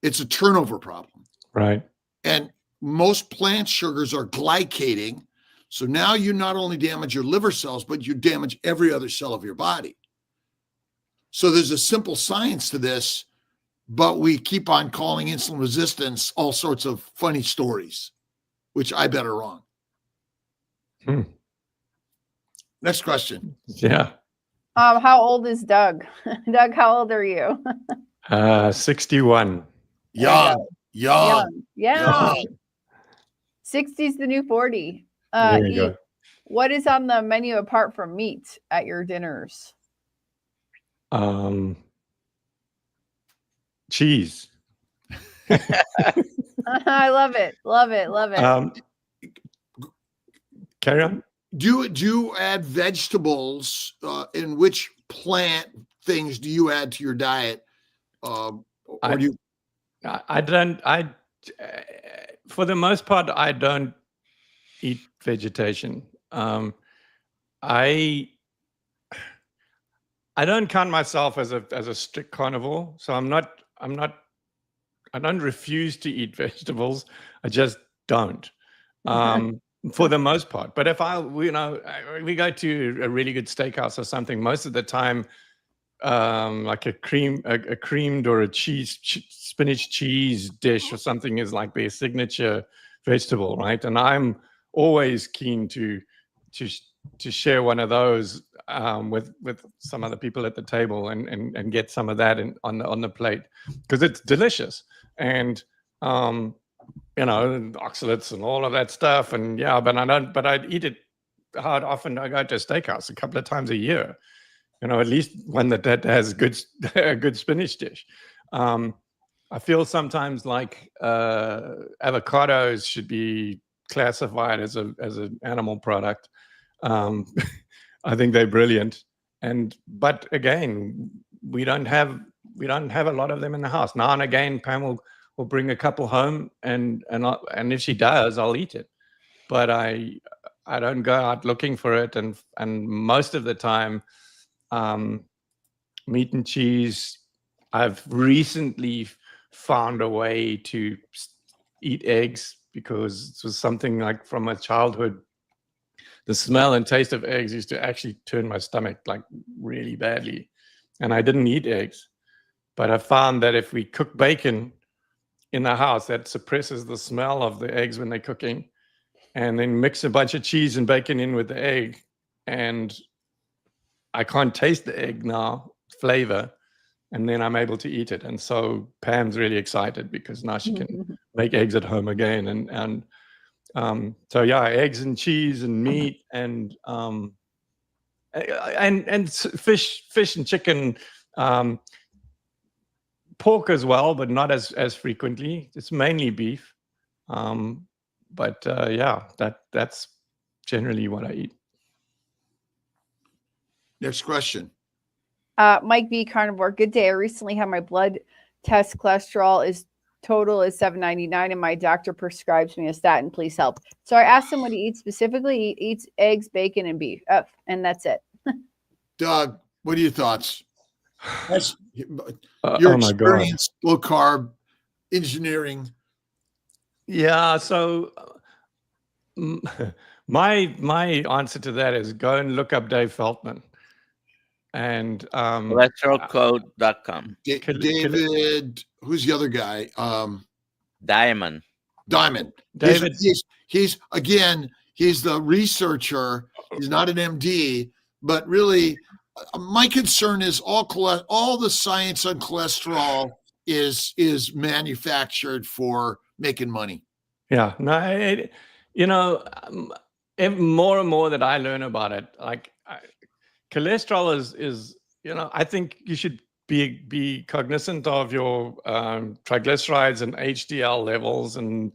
It's a turnover problem. Right. And most plant sugars are glycating. So now you not only damage your liver cells, but you damage every other cell of your body. So there's a simple science to this, but we keep on calling insulin resistance all sorts of funny stories, which I bet are wrong. Next question. Yeah. How old is Doug? Doug, how old are you? 61. Young. Yeah. Young. 60 is the new 40. There you go. What is on the menu apart from meat at your dinners? Cheese. I love it. Love it. Love it. Carry on. Do you add vegetables? In which plant things do you add to your diet? I don't. For the most part, I don't eat vegetation. I don't count myself as a strict carnivore, so I don't refuse to eat vegetables. I just don't. For the most part. But if we go to a really good steakhouse or something, most of the time, like a creamed or a spinach cheese dish or something is like their signature vegetable, right? And I'm always keen to share one of those with some other people at the table and get some of that on the plate, because it's delicious. And oxalates and all of that stuff. And yeah, but I eat it. How often I go to a steakhouse? A couple of times a year, at least one that has a good spinach dish. I feel sometimes like avocados should be classified as an animal product. I think they're brilliant. But again, we don't have a lot of them in the house. Now and again, Pam will bring a couple home, and if she does, I'll eat it. But I don't go out looking for it, and most of the time, meat and cheese. I've recently found a way to eat eggs because it was something like from my childhood, the smell and taste of eggs used to actually turn my stomach like really badly. And I didn't eat eggs. But I found that if we cook bacon in the house, that suppresses the smell of the eggs when they're cooking. And then mix a bunch of cheese and bacon in with the egg. And I can't taste the egg now, flavor. And then I'm able to eat it. And so Pam's really excited because now she can make eggs at home again. So yeah, eggs and cheese and meat and fish and chicken, pork as well, but not as frequently. It's mainly beef. Yeah, that's generally what I eat. Next question. Mike B. Carnivore. Good day. I recently had my blood test. Cholesterol is 799, and my doctor prescribes me a statin. Please help. So I asked him what he eats specifically. He eats eggs, bacon, and beef, and that's it. Doug, what are your thoughts? That's your oh my experience, low carb, engineering. Yeah. So my answer to that is go and look up Dave Feldman. And cholesterolcode.com. David, who's the other guy? Diamond. David. He's the researcher. He's not an MD, but really, my concern is all the science on cholesterol is manufactured for making money. Yeah. No. More and more that I learn about it, like. Cholesterol is I think you should be cognizant of your triglycerides and HDL levels, and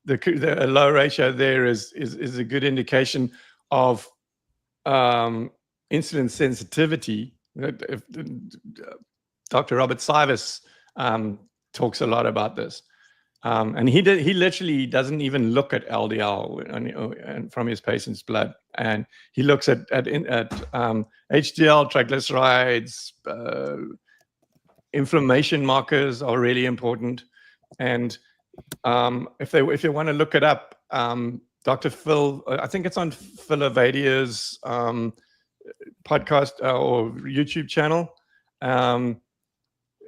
the low ratio there is a good indication of insulin sensitivity. Dr. Robert Sivas talks a lot about this. And he literally doesn't even look at LDL and from his patient's blood, and he looks at HDL, triglycerides, inflammation markers are really important. And if you want to look it up, Dr. Phil, I think it's on Phil Avadia's podcast or YouTube channel.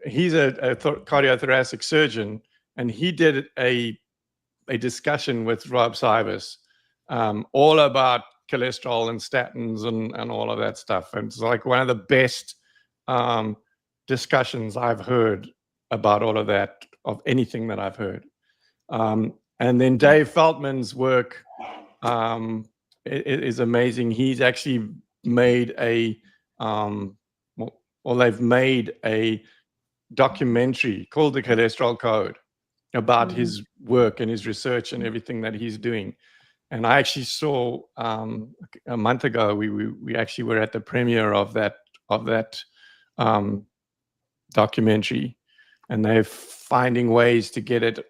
He's a cardiothoracic surgeon. And he did a discussion with Rob Sivas all about cholesterol and statins and all of that stuff. And it's like one of the best discussions I've heard about all of that, of anything that I've heard. And then Dave Feldman's work is amazing. He's actually made they've made a documentary called The Cholesterol Code about his work and his research and everything that he's doing. And I actually saw a month ago, we actually were at the premiere of that documentary, and they're finding ways to get it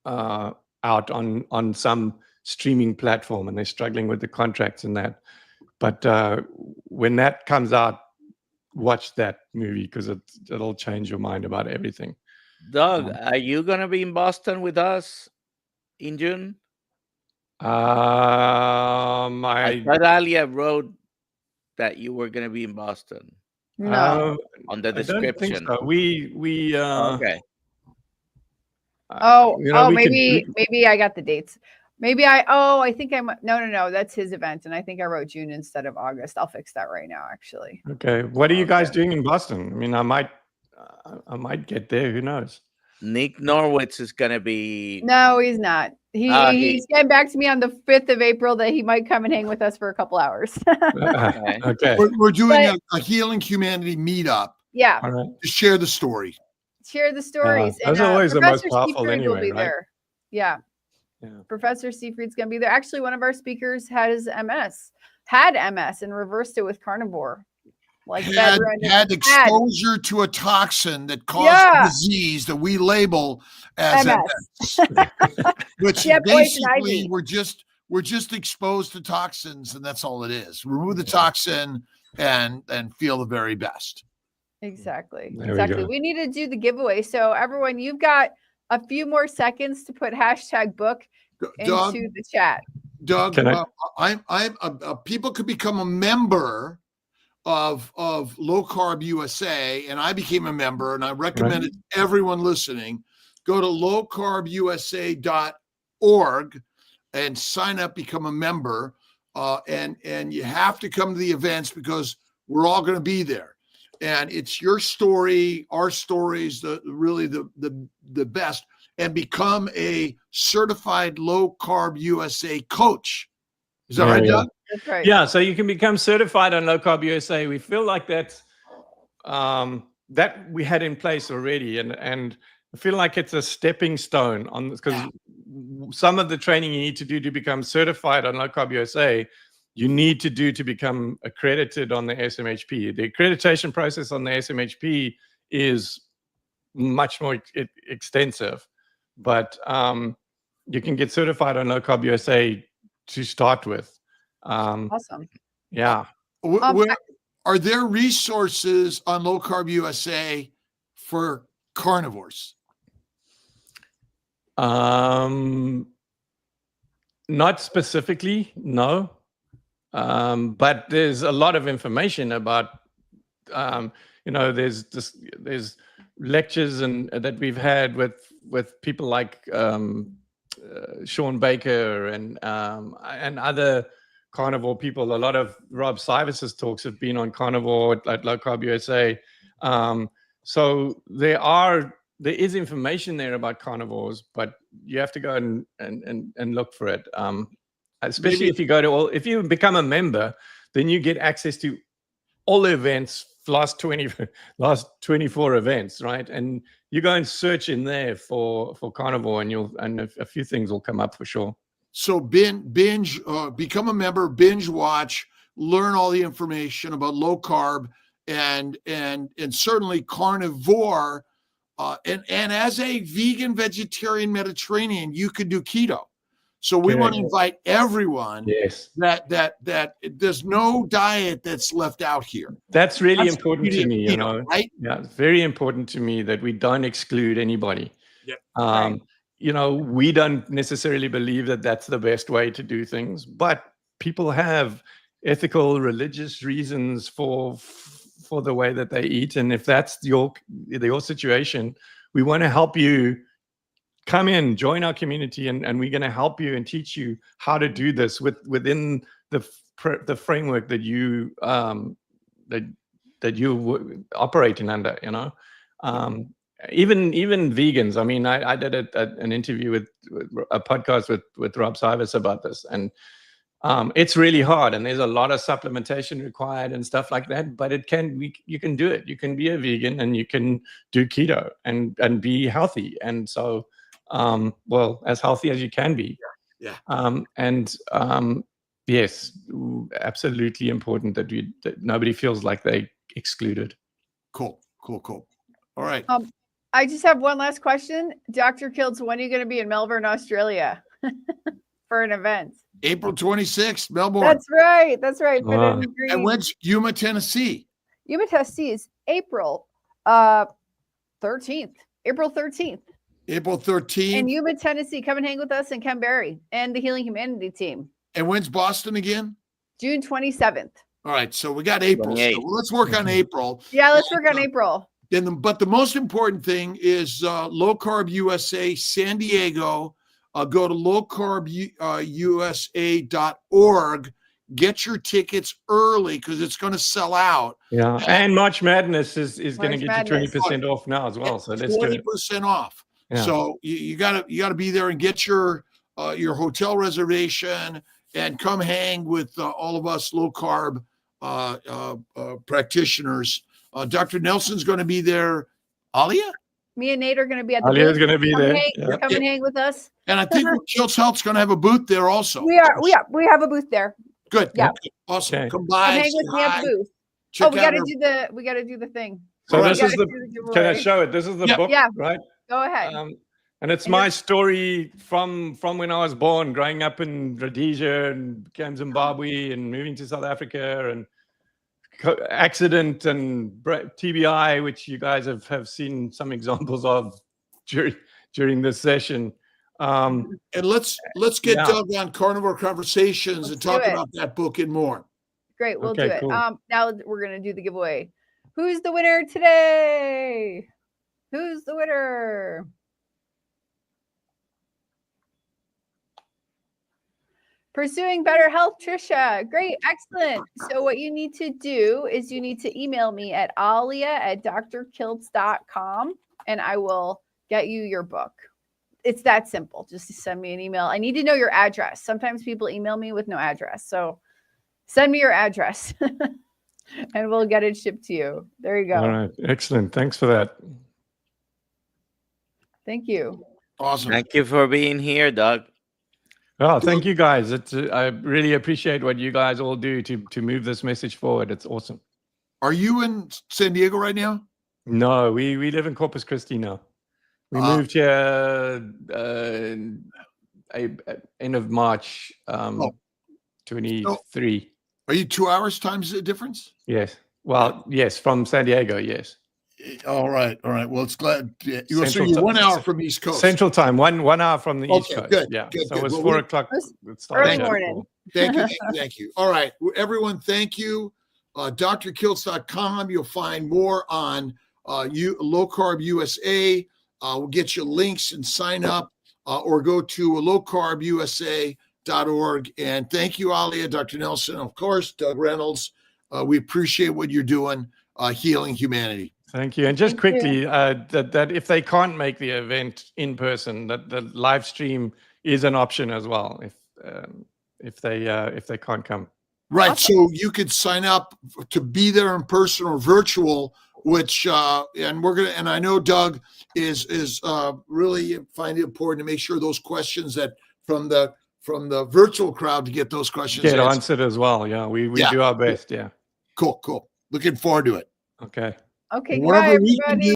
out on some streaming platform, and they're struggling with the contracts and that. But when that comes out, watch that movie because it'll change your mind about everything. Doug, are you going to be in Boston with us in June? I thought Alia wrote that you were going to be in Boston. No, on the description. I don't think so. We okay. Maybe I got the dates. I think I'm no, that's his event, and I think I wrote June instead of August. I'll fix that right now, actually. Okay. What are you guys doing in Boston? I mean, I might get there. Who knows? Nick Norwitz is going to be. No, he's not. He's getting back to me on the 5th of April that he might come and hang with us for a couple hours. Okay. We're doing a Healing Humanity meetup. Yeah. All right. To share the story. Share the stories. That's always the most powerful Seafried anyway, will be right? there. Yeah. Professor Seafried's going to be there. Actually, one of our speakers had MS and reversed it with carnivore. Like had exposure to a toxin that caused disease that we label as MS. Which basically we're just exposed to toxins, and that's all it is. Remove the toxin and feel the very best. Exactly. Exactly. We need to do the giveaway. So everyone, you've got a few more seconds to put #book into the chat. Doug, people could become a member of Low Carb USA, and I became a member, and I recommend it to everyone listening. Go to lowcarbusa.org and sign up, become a member, and you have to come to the events because we're all going to be there. And it's your story, our stories, the best, and become a certified Low Carb USA coach. Is that right, Doug? That's right. Yeah, so you can become certified on Low Carb USA. We feel like that's that we had in place already, and I feel like it's a stepping stone on this, because some of the training you need to do to become certified on Low Carb USA, you need to do to become accredited on the SMHP. The accreditation process on the SMHP is much more extensive, but you can get certified on Low Carb USA to start with. Awesome. Yeah. Are there resources on Low Carb USA for carnivores? Not specifically, no. But there's a lot of information about, there's lectures that we've had with people like Sean Baker and other carnivore people. A lot of Rob Sivas's talks have been on carnivore at Low Carb USA. So there is information there about carnivores, but you have to go and look for it. Especially if you become a member, then you get access to all the events, last 24 events, right? And you go and search in there for carnivore, and a few things will come up for sure. So binge, become a member, binge watch, learn all the information about low carb and certainly carnivore. And as a vegan, vegetarian, Mediterranean, you could do keto. So we want to invite everyone that there's no diet that's left out here. That's really important to me, right? Yeah, it's very important to me that we don't exclude anybody. Yeah. We don't necessarily believe that that's the best way to do things, but people have ethical, religious reasons for the way that they eat. And if that's your situation, we want to help you come in, join our community, and we're going to help you and teach you how to do this within the framework that you that you operating under. Even vegans. I mean, I did an interview with a podcast with Rob Sivas about this, and it's really hard, and there's a lot of supplementation required and stuff like that. But you can do it. You can be a vegan and you can do keto and be healthy, and so as healthy as you can be. Yes, absolutely important that nobody feels like they excluded. Cool. All right. I just have one last question. Dr. Kiltz, when are you going to be in Melbourne, Australia for an event? April 26th, Melbourne. That's right. Wow. And when's Yuma, Tennessee? Yuma, Tennessee is April 13th. April 13th. In Yuma, Tennessee. Come and hang with us and Ken Berry and the Healing Humanity team. And when's Boston again? June 27th. All right. So we got April. So let's work on April. Yeah, let's work on April. But the most important thing is Low Carb USA San Diego. Go to lowcarbusa.org. Get your tickets early because it's going to sell out. Yeah, and March Madness is going to get you 20% off now as well. So let's do it. 20% off. Yeah. So you gotta be there and get your hotel reservation and come hang with all of us low carb practitioners. Dr. Nelson's going to be there. Alia? Me and Nate are going to be at the Alia's booth. going to be there. Come and hang with us. And I think Kiltz Health's going to have a booth there also. We have a booth there. Good. Yeah. Awesome. Okay. Come by. Come hang with me at the booth. We got to do the thing. So this is can I show it? This is the book, right? Go ahead. And it's my story from when I was born, growing up in Rhodesia and became Zimbabwe and moving to South Africa and accident and TBI, which you guys have seen some examples of during this session. Um, And let's get Yeah. Doug on Carnivore Conversations and Let's talk do it. about that book and more. Great, we'll Okay, do it. cool. Now we're gonna do the giveaway. Who's the winner today? Who's the winner? Pursuing Better Health, Trisha. Great, excellent. So what you need to do is you need to email me at alia@drkiltz.com and I will get you your book. It's that simple. Just send me an email. I need to know your address. Sometimes people email me with no address. So send me your address and we'll get it shipped to you. There you go. All right. Excellent. Thanks for that. Thank you. Awesome. Thank you for being here, Doug. Oh, thank you guys. I really appreciate what you guys all do to move this message forward. It's awesome. Are you in San Diego right now? No, we live in Corpus Christi now. We moved here end of March 23. Are you 2 hours times the difference? Yes. Well, yes, from San Diego, yes. All right. Well, it's glad. So Central you're time. 1 hour from East Coast. Central time, 1 hour from the East Okay, Coast. good, Yeah. good, So good. it was Well, 4 o'clock. Early started at morning. 4. Thank you. All right, everyone, thank you. drkiltz.com. You'll find more on LowCarbUSA. We'll get you links and sign up or go to LowCarbUSA.org. And thank you, Alia, Dr. Nelson, of course, Doug Reynolds. We appreciate what you're doing, healing humanity. Thank you. And just Thank you. quickly, that if they can't make the event in person, that the live stream is an option as well. If they can't come. Right. Awesome. So you could sign up to be there in person or virtual, which and we're gonna. And I know Doug is really find it important to make sure those questions that from the virtual crowd to get those questions Get answered as well. Yeah, we do our best. Yeah. Cool. Looking forward to it. Okay. Okay, Whatever goodbye, we can everybody. do